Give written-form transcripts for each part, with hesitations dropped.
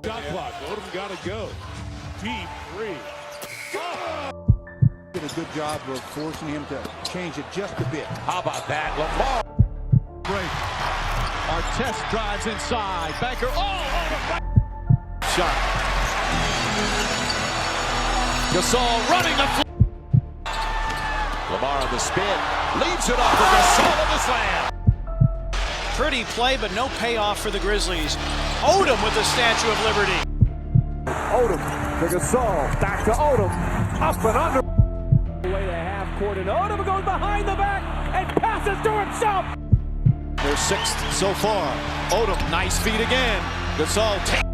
Shot clock. Odom got to go. Deep three. Did a good job of forcing him to change it just a bit. How about that? Lamar. Break. Artest drives inside. Banker. Oh, Shot. Gasol running the floor. Lamar on the spin. Leaves it off for Gasol on the slam. Pretty play, but no payoff for the Grizzlies. Odom with the Statue of Liberty. Odom to Gasol. Back to Odom. Up and under. Way to half court, and Odom goes behind the back and passes to himself. their sixth so far. Odom, nice feed again. Gasol take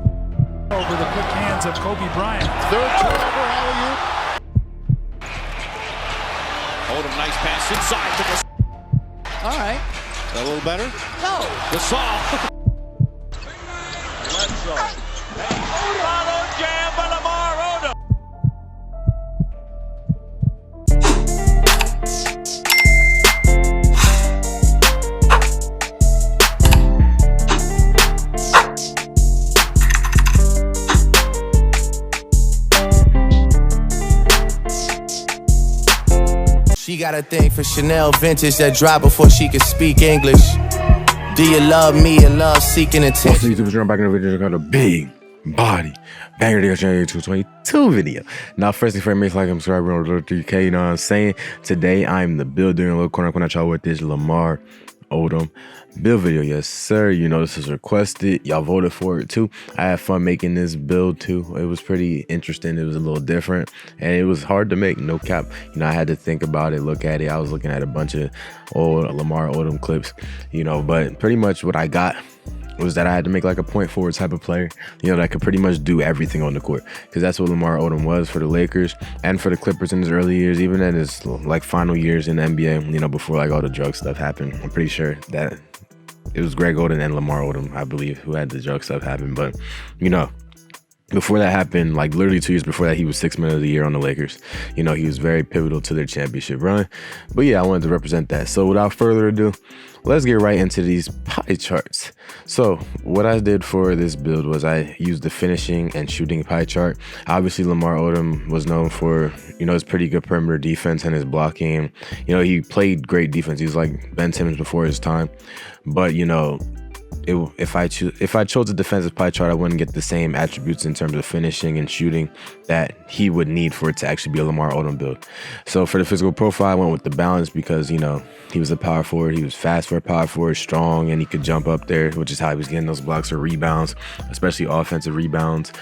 over the quick hands of Kobe Bryant. third turnover, alley-oop. Odom, nice pass inside to Gasol. All right. A little better? No. Gasol. Bledsoe. Follow jam by Lamar Odom. She got a thing for Chanel vintage that dropped before she could speak English. Do you love me and love seeking attention? What's up, YouTube? Back in the video, got a big body banger to 222 video. Now, first and foremost, like and subscribe, we're on 3K, you know what I'm saying? Today, I'm the build doing a little corner at y'all with this Lamar Odom build video. Yes, sir. You know, this is requested. Y'all voted for it too. I had fun making this build too. It was pretty interesting. It was a little different and it was hard to make, no cap. You know, I had to think about it, look at it. I was looking at a bunch of old Lamar Odom clips, you know, but pretty much what I got was that I had to make like a point forward type of player, you know, that could pretty much do everything on the court, because that's what Lamar Odom was for the Lakers and for the Clippers in his early years, even in his like final years in the NBA, you know, before like all the drug stuff happened. I'm pretty sure that it was Greg Oden and Lamar Odom, I believe, who had the drug stuff happen. But, you know, before that happened, like literally 2 years before that, he was 6th man of the year on the Lakers. You know, he was very pivotal to their championship run. But yeah, I wanted to represent that. So without further ado, let's get right into these pie charts. So what I did for this build was I used the finishing and shooting pie chart. Obviously, Lamar Odom was known for, you know, his pretty good perimeter defense and his blocking. You know, he played great defense. He was like Ben Simmons before his time. But, you know, if I chose a defensive pie chart, I wouldn't get the same attributes in terms of finishing and shooting that he would need for it to actually be a Lamar Odom build. So for the physical profile, I went with the balance because, you know, he was a power forward. He was fast for a power forward, strong, and he could jump up there, which is how he was getting those blocks or rebounds, especially offensive rebounds,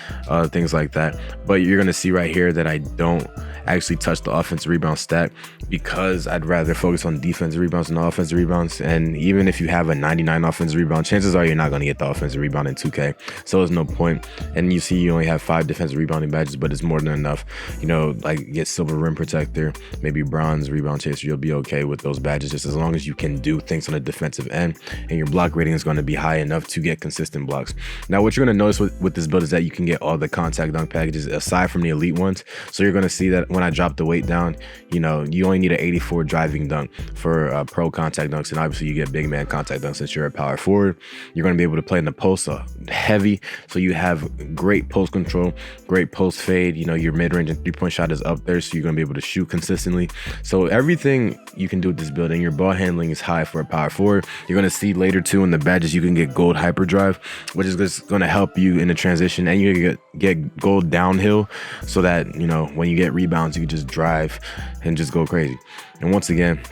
things like that. But you're going to see right here that I don't actually touch the offensive rebound stat because I'd rather focus on defensive rebounds than offensive rebounds. And even if you have a 99 offensive rebound, chances are you're not going to get the offensive rebound in 2K. So there's no point. And you see you only have 5 defensive rebounding badges, but it's more than enough. You know, like get silver rim protector, maybe bronze rebound chaser. You'll be okay with those badges just as long as you can do things on the defensive end and your block rating is going to be high enough to get consistent blocks. Now, what you're going to notice with this build is that you can get all the contact dunk packages aside from the elite ones. So you're going to see that when I drop the weight down, you know, you only need an 84 driving dunk for pro contact dunks, and obviously you get big man contact dunks since you're a power forward. You're going to be able to play in the post heavy, so you have great post control, great post fade. You know, your mid-range and three-point shot is up there, so you're going to be able to shoot consistently. So everything you can do with this build, and your ball handling is high for a power forward. You're going to see later too in the badges you can get gold hyperdrive, which is just going to help you in the transition, and you get gold downhill so that, you know, when you get rebounds you can just drive and just go crazy. And once again,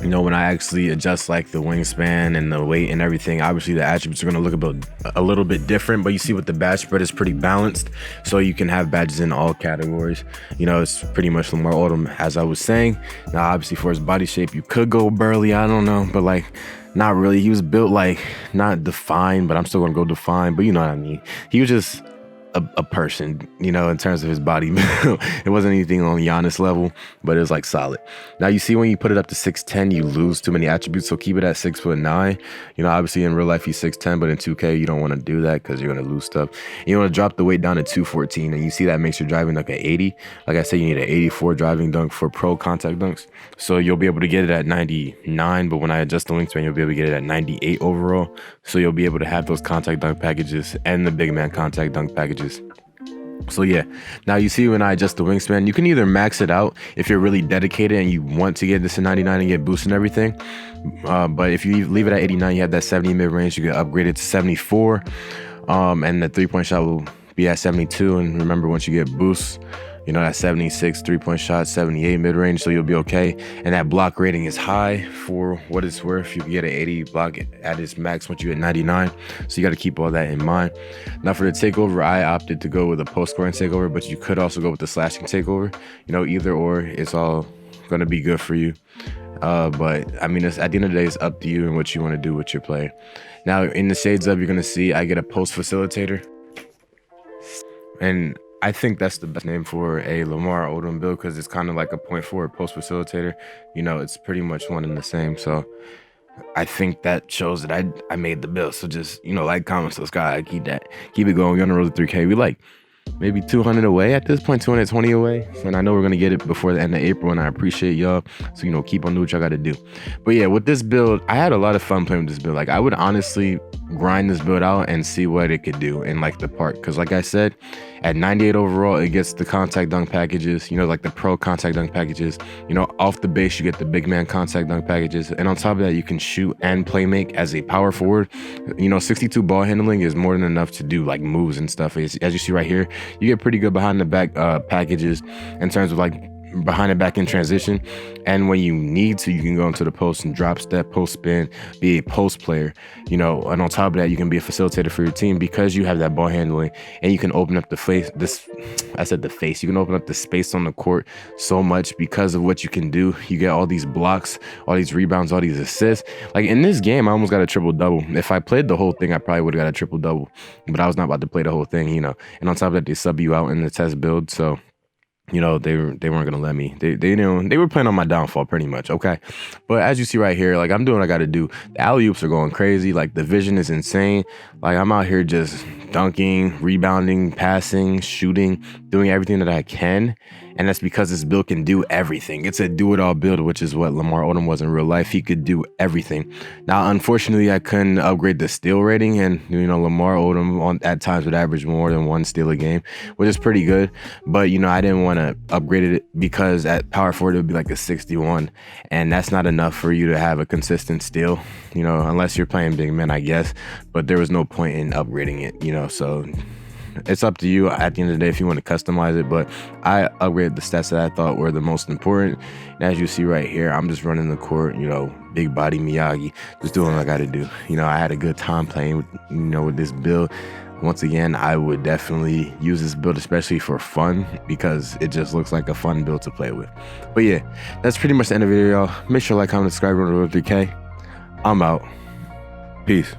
you know, when I actually adjust like the wingspan and the weight and everything, obviously the attributes are going to look a little bit different, but you see with the badge spread is pretty balanced, so you can have badges in all categories. You know, it's pretty much Lamar Odom, as I was saying. Now, obviously for his body shape, you could go burly, I don't know, but like not really. He was built like not defined, but I'm still going to go defined, but you know what I mean. He was just a person, you know, in terms of his body. It wasn't anything on Giannis level, but it was like solid. Now you see when you put it up to 6'10", you lose too many attributes, so keep it at 6'9". You know, obviously in real life he's 6'10", but in 2K you don't want to do that because you're going to lose stuff. You want to drop the weight down to 214, and you see that makes your driving dunk at 80. Like I said, you need an 84 driving dunk for pro contact dunks, so you'll be able to get it at 99, but when I adjust the wingspan, you'll be able to get it at 98 overall, so you'll be able to have those contact dunk packages and the big man contact dunk packages. So yeah, now you see when I adjust the wingspan, you can either max it out if you're really dedicated and you want to get this to 99 and get boost and everything, but if you leave it at 89, you have that 70 mid-range, you can upgrade it to 74, and the 3-point shot will be at 72. And remember, once you get boost, you know, that 76 3-point shot, 78 mid-range, so you'll be okay. And that block rating is high for what it's worth. You can get an 80 block at its max once you hit 99, so you got to keep all that in mind. Now for the takeover, I opted to go with a post-scoring takeover, but you could also go with the slashing takeover. You know, either or, it's all going to be good for you. But I mean, at the end of the day, it's up to you and what you want to do with your player. Now in the shades of, you're going to see I get a post facilitator, and I think that's the best name for a Lamar Odom build because it's kind of like a point forward post facilitator. You know, it's pretty much one and the same. So I think that shows that I made the build. So just, you know, like, comment, subscribe, keep it going. We're on the road to 3K. We like maybe 200 away at this point, 220 away. And I know we're going to get it before the end of April, and I appreciate y'all. So, you know, keep on doing what y'all got to do. But yeah, with this build, I had a lot of fun playing with this build. Like, I would honestly grind this build out and see what it could do in like the park, because like I said, at 98 overall, it gets the contact dunk packages, you know, like the pro contact dunk packages. You know, off the base, you get the big man contact dunk packages, and on top of that, you can shoot and play make as a power forward. You know, 62 ball handling is more than enough to do like moves and stuff. As you see right here, you get pretty good behind the back packages in terms of like behind the back in transition, and when you need to, you can go into the post and drop step, post spin, be a post player, you know. And on top of that, you can be a facilitator for your team because you have that ball handling, and you can open up the face. You can open up the space on the court so much because of what you can do. You get all these blocks, all these rebounds, all these assists. Like in this game, I almost got a triple double. If I played the whole thing, I probably would have got a triple double, but I was not about to play the whole thing, you know. And on top of that, they sub you out in the test build, so you know, they weren't gonna let me. They were playing on my downfall pretty much, okay? But as you see right here, like, I'm doing what I gotta do. The alley-oops are going crazy. Like, the vision is insane. Like, I'm out here just dunking, rebounding, passing, shooting, doing everything that I can. And that's because this build can do everything. It's a do-it-all build, which is what Lamar Odom was in real life. He could do everything. Now, unfortunately, I couldn't upgrade the steal rating, and you know, Lamar Odom at times would average more than 1 steal a game, which is pretty good. But you know, I didn't want to upgrade it because at power forward it would be like a 61, and that's not enough for you to have a consistent steal. You know, unless you're playing big men, I guess. But there was no point in upgrading it. You know, so it's up to you at the end of the day if you want to customize it, but I upgraded the stats that I thought were the most important. And as you see right here, I'm just running the court, you know, big body Miyagi, just doing what I got to do. You know, I had a good time playing with, you know, with this build. Once again, I would definitely use this build, especially for fun, because it just looks like a fun build to play with. But yeah, that's pretty much the end of the video, y'all. Make sure to like, comment, subscribe, run to 3K. I'm out. Peace.